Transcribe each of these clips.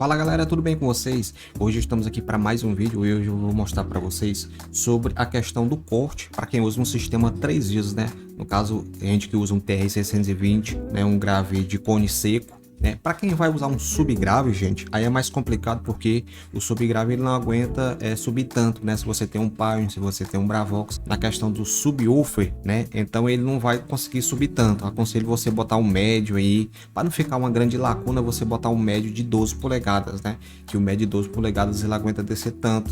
Fala galera, tudo bem com vocês? Hoje estamos aqui para mais um vídeo e hoje eu vou mostrar para vocês sobre a questão do corte para quem usa um sistema 3 dias, né? No caso, a gente que usa um TR-620, né? Um grave de cone seco, né? Para quem vai usar um subgrave, gente, aí é mais complicado porque o subgrave ele não aguenta subir tanto, né? Se você tem um Pioneer, se você tem um Bravox, na questão do subwoofer, né? Então ele não vai conseguir subir tanto. Aconselho você botar um médio aí, para não ficar uma grande lacuna, você botar um médio de 12 polegadas, né? Que o médio de 12 polegadas ele aguenta descer tanto,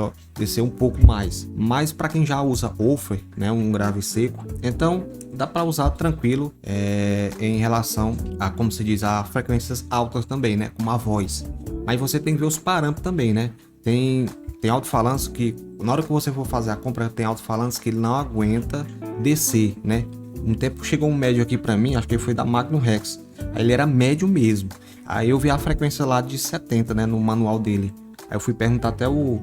ó, descer um pouco mais. Mas para quem já usa woofer, né, um grave seco, então dá para usar tranquilo em relação a, como se diz, a frequências altas também, né, como a voz. Mas você tem que ver os parâmetros também, né? Tem alto-falantes que na hora que você for fazer a compra tem alto-falantes que ele não aguenta descer, né? Um tempo chegou um médio aqui para mim, acho que foi da Magnum Rex. Aí ele era médio mesmo. Aí eu vi a frequência lá de 70, né, no manual dele. Aí eu fui perguntar até o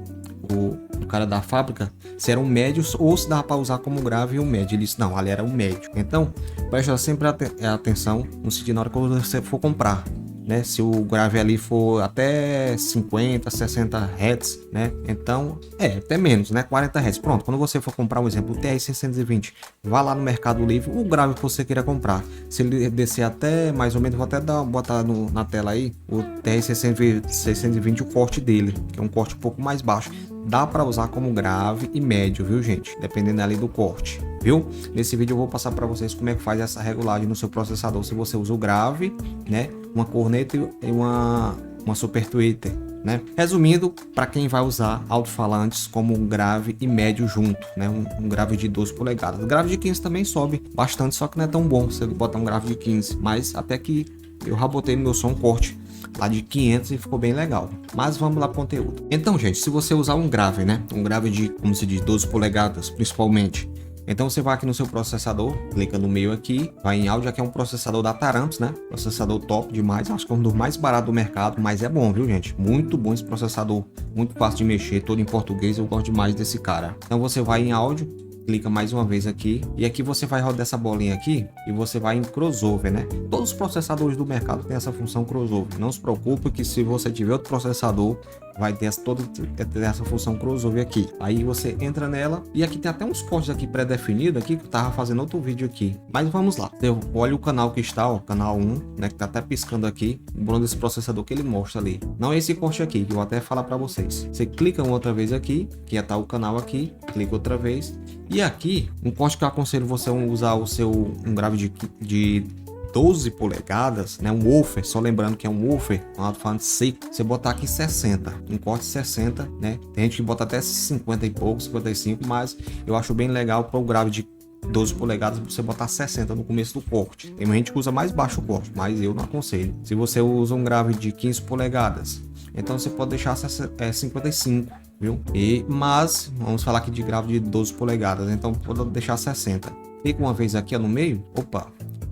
cara da fábrica se era um médio ou se dava para usar como grave e um médio. Ele disse não, ali era um médio. Então, presta sempre atenção no sentido na hora que você for comprar, né? Se o grave ali for até 50, 60 Hz, né? Então, até menos, né? 40 Hz. Pronto, quando você for comprar, um exemplo, o TR-620, vá lá no Mercado Livre, o grave que você queira comprar. Se ele descer até, mais ou menos, vou até botar na tela aí, o TR-620, o corte dele, que é um corte um pouco mais baixo. Dá para usar como grave e médio, viu, gente? Dependendo ali do corte, viu? Nesse vídeo eu vou passar para vocês como é que faz essa regulagem no seu processador. Se você usa o grave, né? Uma corneta e uma super tweeter, né? Resumindo, para quem vai usar alto-falantes como um grave e médio junto, né? Um grave de 12 polegadas. O grave de 15 também sobe bastante, só que não é tão bom você botar um grave de 15. Mas até que eu rabotei no meu som corte lá de 500 e ficou bem legal. Mas vamos lá pro conteúdo. Então, gente, se você usar um grave, né? Um grave de, como se diz, 12 polegadas, principalmente. Então você vai aqui no seu processador, clica no meio aqui, vai em áudio, aqui é um processador da Taramps, né? Processador top demais, acho que é um dos mais baratos do mercado, mas é bom, viu, gente? Muito bom esse processador, muito fácil de mexer, todo em português, eu gosto demais desse cara. Então você vai em áudio, clica mais uma vez aqui e aqui você vai rodar essa bolinha aqui e você vai em crossover, né? Todos os processadores do mercado têm essa função crossover. Não se preocupe que se você tiver outro processador vai ter essa função crossover aqui. Aí você entra nela e aqui tem até uns cortes aqui pré-definidos aqui que eu tava fazendo outro vídeo aqui. Mas vamos lá. Olha o canal que está, ó, canal 1, né, que tá até piscando aqui, o bom desse processador que ele mostra ali. Não é esse corte aqui que eu vou até falar para vocês. Você clica uma outra vez aqui, que já tá o canal aqui, clica outra vez. E aqui, um corte que eu aconselho você a usar um grave de 12 polegadas, né? Um woofer, só lembrando que é um woofer, um alto-falante seco. Você botar aqui 60, um corte 60, né? Tem gente que bota até 50 e pouco, 55, mas eu acho bem legal para o grave de 12 polegadas você botar 60 no começo do corte. Tem gente que usa mais baixo o corte, mas eu não aconselho. Se você usa um grave de 15 polegadas, então você pode deixar 55, viu? Mas vamos falar aqui de grave de 12 polegadas, então pode deixar 60. Clica uma vez aqui ó, no meio, opa.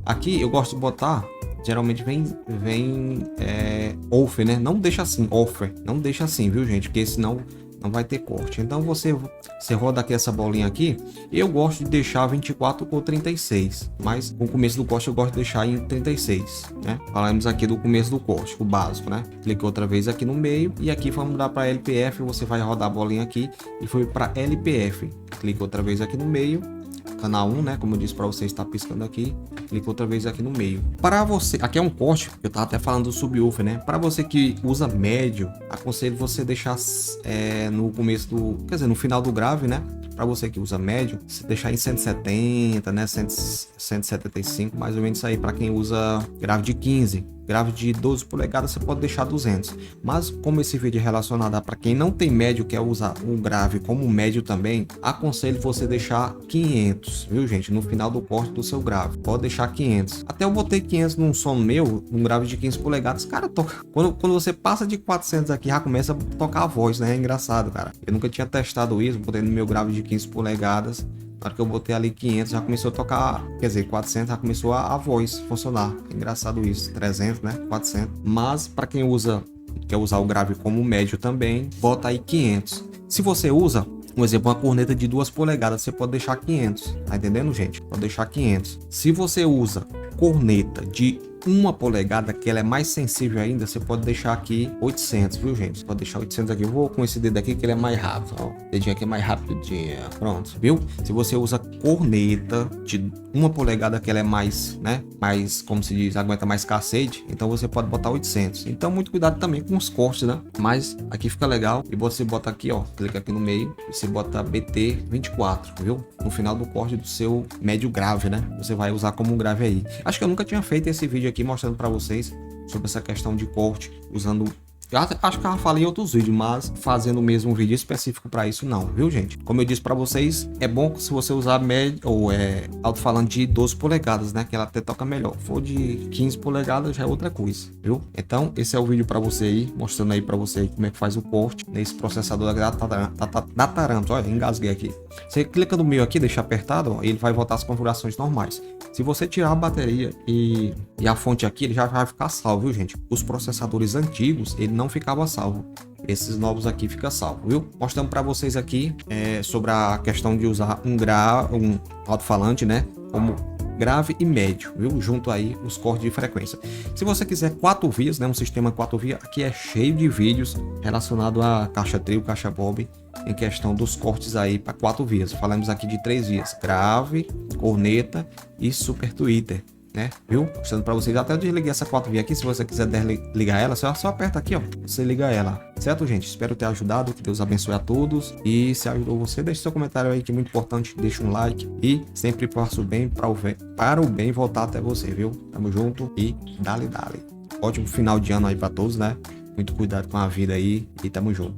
Aqui eu gosto de botar, geralmente vem offer, né? Não deixa assim, offer, não deixa assim, viu, gente? Porque senão não vai ter corte. Então você roda aqui essa bolinha aqui. Eu gosto de deixar 24 ou 36, mas no começo do corte eu gosto de deixar em 36, né? Falamos aqui do começo do corte, o básico, né? Clica outra vez aqui no meio e aqui vamos dar para LPF. Você vai rodar a bolinha aqui e foi para LPF. Clica outra vez aqui no meio. Canal 1, né? Como eu disse para você, está piscando aqui. Clica outra vez aqui no meio. Para você, aqui é um corte, eu tava até falando do subwoofer, né? Para você que usa médio, aconselho você deixar no começo do, quer dizer, no final do grave, né? Para você que usa médio, se deixar em 170, né? 175, mais ou menos isso aí. Para quem usa grave de 15. Grave de 12 polegadas você pode deixar 200, mas como esse vídeo é relacionado para quem não tem médio, quer usar um grave como médio também, aconselho você deixar 500, viu, gente? No final do corte do seu grave, pode deixar 500. Até eu botei 500 num som meu, num grave de 15 polegadas, cara, toca. Quando você passa de 400 aqui, já começa a tocar a voz, né? É engraçado, cara. Eu nunca tinha testado isso, botei no meu grave de 15 polegadas. Na hora que eu botei ali 500 já começou a tocar, quer dizer, 400 já começou a voz funcionar. É engraçado isso, 300, né? 400. Mas para quem quer usar o grave como médio também, bota aí 500. Se você usa, um exemplo, uma corneta de 2 polegadas, você pode deixar 500. Tá entendendo, gente? Pode deixar 500. Se você usa corneta de 1 polegada, que ela é mais sensível ainda, você pode deixar aqui 800, viu, gente? Você pode deixar 800 aqui. Eu vou com esse dedo aqui que ele é mais rápido, ó. O dedinho aqui é mais rapidinho. Pronto, viu? Se você usa corneta de 1 polegada, que ela é mais, né? Mais, como se diz, aguenta mais cacete, então você pode botar 800. Então, muito cuidado também com os cortes, né? Mas aqui fica legal. E você bota aqui, ó, clica aqui no meio e você bota BT 24, viu? No final do corte do seu médio grave, né? Você vai usar como um grave aí. Acho que eu nunca tinha feito esse vídeo aqui mostrando para vocês sobre essa questão de corte usando. Acho que eu já falei em outros vídeos, mas fazendo mesmo um vídeo específico para isso não, viu, gente? Como eu disse para vocês, é bom se você usar médio ou alto-falante de 12 polegadas, né? Que ela até toca melhor. Se for de 15 polegadas já é outra coisa, viu? Então, esse é o vídeo para você aí, mostrando aí para você aí como é que faz o corte nesse processador da Taranto. Olha, engasguei aqui. Você clica no meio aqui, deixa apertado, ó, ele vai voltar às configurações normais. Se você tirar a bateria e a fonte aqui, ele já vai ficar salvo, viu, gente? Os processadores antigos, ele não ficava salvo. Esses novos aqui fica salvo, viu? Mostrando para vocês aqui sobre a questão de usar um alto-falante, né? Como grave e médio, viu? Junto aí os cortes de frequência. Se você quiser 4 vias, né? Um sistema 4 vias, aqui é cheio de vídeos relacionado a caixa trio, caixa bob, em questão dos cortes aí para 4 vias. Falamos aqui de 3 vias: grave, corneta e super tweeter, né? Viu? Mostrando para vocês. Até eu desliguei essa 4 via aqui. Se você quiser desligar ela, só aperta aqui, ó. Você liga ela. Certo, gente? Espero ter ajudado. Que Deus abençoe a todos. E se ajudou você, deixe seu comentário aí, que é muito importante. Deixa um like. E sempre faça o bem para o bem voltar até você, viu? Tamo junto e dale. Ótimo final de ano aí para todos, né? Muito cuidado com a vida aí. E tamo junto.